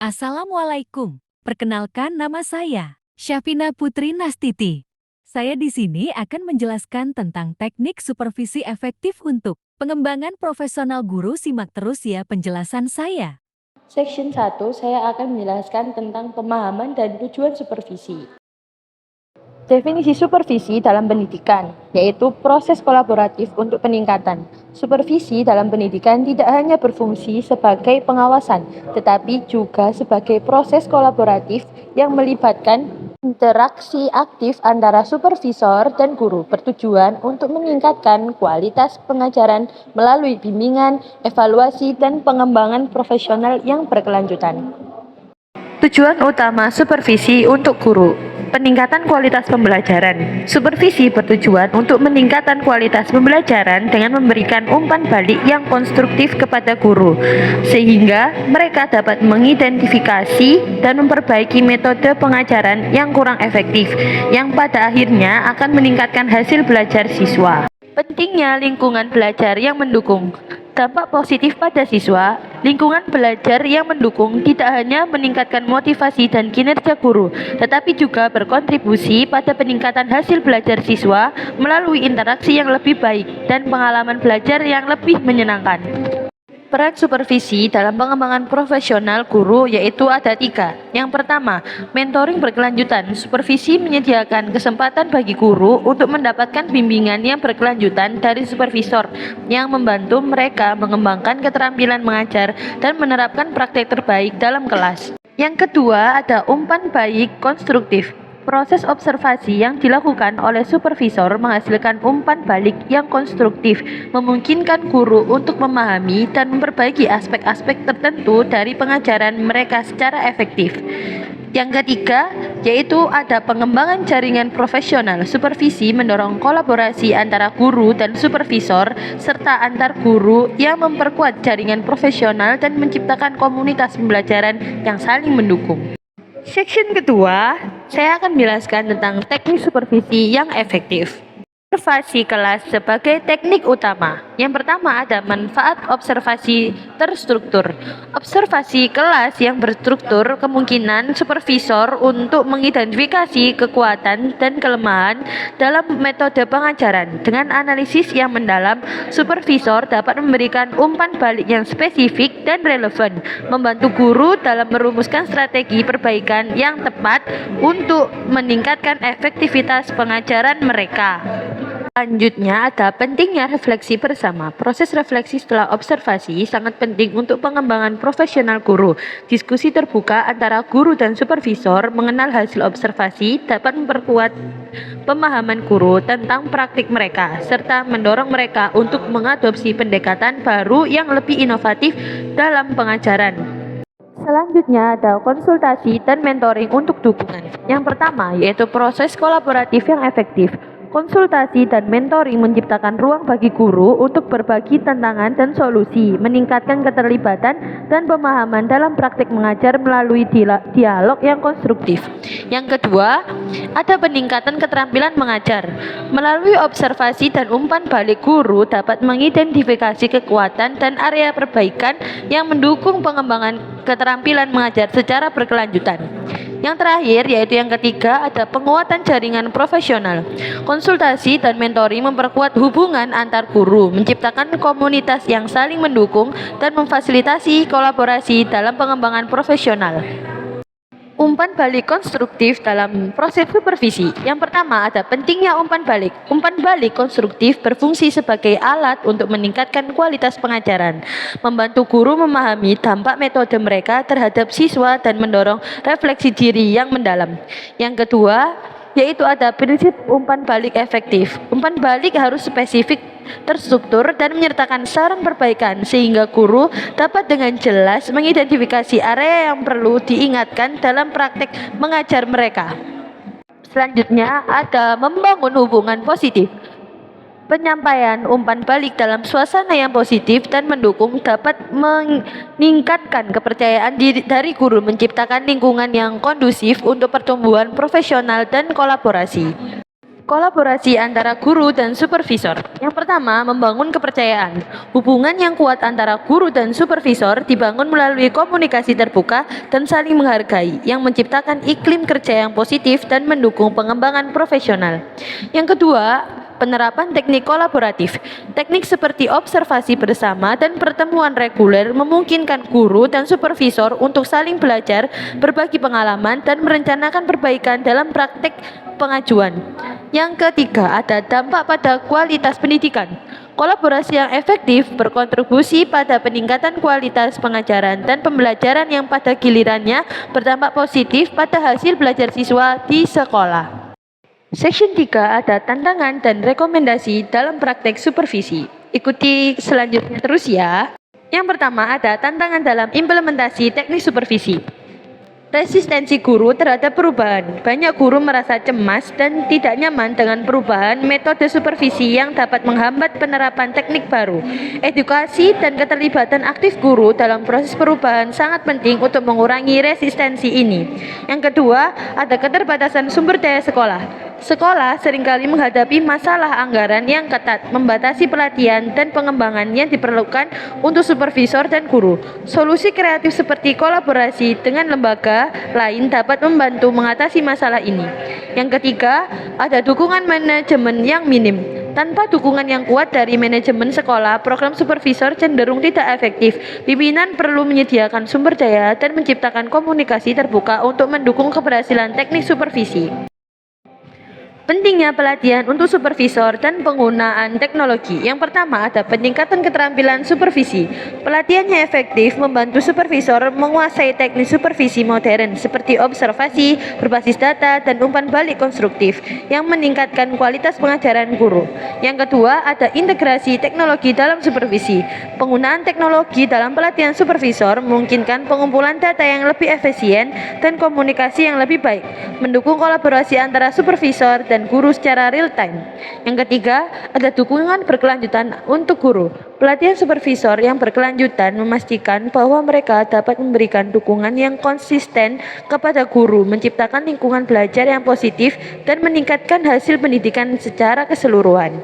Assalamualaikum. Perkenalkan nama saya, Syafina Putri Nastiti. Saya di sini akan menjelaskan tentang teknik supervisi efektif untuk pengembangan profesional guru. Simak terus ya penjelasan saya. Section 1, saya akan menjelaskan tentang pemahaman dan tujuan supervisi. Definisi supervisi dalam pendidikan, yaitu proses kolaboratif untuk peningkatan. Supervisi dalam pendidikan tidak hanya berfungsi sebagai pengawasan, tetapi juga sebagai proses kolaboratif yang melibatkan interaksi aktif antara supervisor dan guru, bertujuan untuk meningkatkan kualitas pengajaran melalui bimbingan, evaluasi, dan pengembangan profesional yang berkelanjutan. Tujuan utama supervisi untuk guru: peningkatan kualitas pembelajaran. Supervisi bertujuan untuk meningkatkan kualitas pembelajaran dengan memberikan umpan balik yang konstruktif kepada guru, sehingga mereka dapat mengidentifikasi dan memperbaiki metode pengajaran yang kurang efektif, yang pada akhirnya akan meningkatkan hasil belajar siswa. Pentingnya lingkungan belajar yang mendukung. Dampak positif pada siswa, lingkungan belajar yang mendukung tidak hanya meningkatkan motivasi dan kinerja guru, tetapi juga berkontribusi pada peningkatan hasil belajar siswa melalui interaksi yang lebih baik dan pengalaman belajar yang lebih menyenangkan. Peran supervisi dalam pengembangan profesional guru yaitu ada 3. Yang pertama, mentoring berkelanjutan. Supervisi menyediakan kesempatan bagi guru untuk mendapatkan bimbingan yang berkelanjutan dari supervisor yang membantu mereka mengembangkan keterampilan mengajar dan menerapkan praktek terbaik dalam kelas. Yang kedua, ada umpan balik konstruktif. Proses observasi yang dilakukan oleh supervisor menghasilkan umpan balik yang konstruktif, memungkinkan guru untuk memahami dan memperbaiki aspek-aspek tertentu dari pengajaran mereka secara efektif. Yang ketiga, yaitu ada pengembangan jaringan profesional. Supervisi mendorong kolaborasi antara guru dan supervisor, serta antar guru yang memperkuat jaringan profesional dan menciptakan komunitas pembelajaran yang saling mendukung. Section kedua, saya akan menjelaskan tentang teknik supervisi yang efektif. Observasi kelas sebagai teknik utama. Yang pertama ada manfaat observasi terstruktur. Observasi kelas yang berstruktur kemungkinan supervisor untuk mengidentifikasi kekuatan dan kelemahan dalam metode pengajaran. Dengan analisis yang mendalam, supervisor dapat memberikan umpan balik yang spesifik dan relevan, membantu guru dalam merumuskan strategi perbaikan yang tepat untuk meningkatkan efektivitas pengajaran mereka. Selanjutnya ada pentingnya refleksi bersama. Proses refleksi setelah observasi sangat penting untuk pengembangan profesional guru. Diskusi terbuka antara guru dan supervisor mengenal hasil observasi dapat memperkuat pemahaman guru tentang praktik mereka, serta mendorong mereka untuk mengadopsi pendekatan baru yang lebih inovatif dalam pengajaran. Selanjutnya ada konsultasi dan mentoring untuk dukungan. Yang pertama yaitu proses kolaboratif yang efektif. Konsultasi dan mentoring menciptakan ruang bagi guru untuk berbagi tantangan dan solusi, meningkatkan keterlibatan dan pemahaman dalam praktik mengajar melalui dialog yang konstruktif. Yang kedua, ada peningkatan keterampilan mengajar. Melalui observasi dan umpan balik, guru dapat mengidentifikasi kekuatan dan area perbaikan yang mendukung pengembangan keterampilan mengajar secara berkelanjutan. Yang terakhir, yaitu yang ketiga, ada penguatan jaringan profesional. Konsultasi dan mentoring memperkuat hubungan antar guru, menciptakan komunitas yang saling mendukung, dan memfasilitasi kolaborasi dalam pengembangan profesional. Umpan balik konstruktif dalam proses supervisi. Yang pertama ada pentingnya umpan balik. Umpan balik konstruktif berfungsi sebagai alat untuk meningkatkan kualitas pengajaran, membantu guru memahami dampak metode mereka terhadap siswa dan mendorong refleksi diri yang mendalam. Yang kedua, yaitu ada prinsip umpan balik efektif. Umpan balik harus spesifik, terstruktur, dan menyertakan saran perbaikan sehingga guru dapat dengan jelas mengidentifikasi area yang perlu diingatkan dalam praktek mengajar mereka. Selanjutnya ada membangun hubungan positif. Penyampaian umpan balik dalam suasana yang positif dan mendukung dapat meningkatkan kepercayaan diri dari guru, menciptakan lingkungan yang kondusif untuk pertumbuhan profesional dan kolaborasi. Kolaborasi antara guru dan supervisor. Yang pertama, membangun kepercayaan. Hubungan yang kuat antara guru dan supervisor dibangun melalui komunikasi terbuka dan saling menghargai, yang menciptakan iklim kerja yang positif dan mendukung pengembangan profesional. Yang kedua, penerapan teknik kolaboratif. Teknik seperti observasi bersama dan pertemuan reguler memungkinkan guru dan supervisor untuk saling belajar, berbagi pengalaman, dan merencanakan perbaikan dalam praktek pengajuan. Yang ketiga, ada dampak pada kualitas pendidikan. Kolaborasi yang efektif berkontribusi pada peningkatan kualitas pengajaran dan pembelajaran yang pada gilirannya berdampak positif pada hasil belajar siswa di sekolah. Section 3 ada tantangan dan rekomendasi dalam praktek supervisi. Ikuti selanjutnya terus ya. Yang pertama ada tantangan dalam implementasi teknik supervisi. Resistensi guru terhadap perubahan. Banyak guru merasa cemas dan tidak nyaman dengan perubahan metode supervisi yang dapat menghambat penerapan teknik baru. Edukasi dan keterlibatan aktif guru dalam proses perubahan sangat penting untuk mengurangi resistensi ini. Yang kedua, ada keterbatasan sumber daya sekolah. Sekolah seringkali menghadapi masalah anggaran yang ketat, membatasi pelatihan dan pengembangan yang diperlukan untuk supervisor dan guru. Solusi kreatif seperti kolaborasi dengan lembaga lain dapat membantu mengatasi masalah ini. Yang ketiga, ada dukungan manajemen yang minim. Tanpa dukungan yang kuat dari manajemen sekolah, program supervisor cenderung tidak efektif. Pimpinan perlu menyediakan sumber daya dan menciptakan komunikasi terbuka untuk mendukung keberhasilan teknik supervisi. Pentingnya pelatihan untuk supervisor dan penggunaan teknologi. Yang pertama ada peningkatan keterampilan supervisi. Pelatihannya efektif membantu supervisor menguasai teknik supervisi modern seperti observasi, berbasis data, dan umpan balik konstruktif yang meningkatkan kualitas pengajaran guru. Yang kedua ada integrasi teknologi dalam supervisi. Penggunaan teknologi dalam pelatihan supervisor memungkinkan pengumpulan data yang lebih efisien dan komunikasi yang lebih baik, mendukung kolaborasi antara supervisor dan guru secara real time. Yang ketiga, ada dukungan berkelanjutan untuk guru. Pelatihan supervisor yang berkelanjutan memastikan bahwa mereka dapat memberikan dukungan yang konsisten kepada guru, menciptakan lingkungan belajar yang positif, dan meningkatkan hasil pendidikan secara keseluruhan.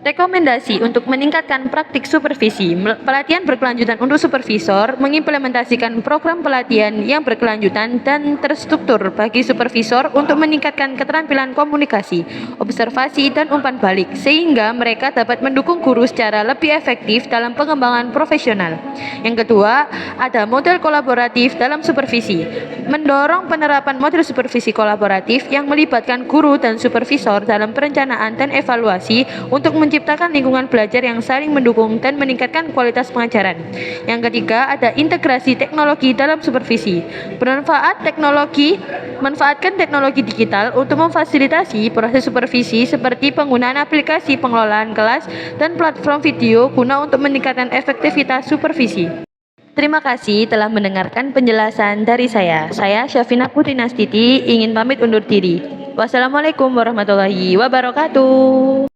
Rekomendasi untuk meningkatkan praktik supervisi. Pelatihan berkelanjutan untuk supervisor mengimplementasikan program pelatihan yang berkelanjutan dan terstruktur bagi supervisor untuk meningkatkan keterampilan komunikasi, observasi, dan umpan balik sehingga mereka dapat mendukung guru secara lebih efektif dalam pengembangan profesional. Yang kedua, ada model kolaboratif dalam supervisi. Mendorong penerapan model supervisi kolaboratif yang melibatkan guru dan supervisor dalam perencanaan dan evaluasi untuk menciptakan lingkungan belajar yang saling mendukung dan meningkatkan kualitas pengajaran. Yang ketiga, ada integrasi teknologi dalam supervisi. Manfaatkan teknologi digital untuk memfasilitasi proses supervisi seperti penggunaan aplikasi pengelolaan kelas dan platform video guna untuk meningkatkan efektivitas supervisi. Terima kasih telah mendengarkan penjelasan dari saya. Saya Syafina Putri Nastiti ingin pamit undur diri. Wassalamualaikum warahmatullahi wabarakatuh.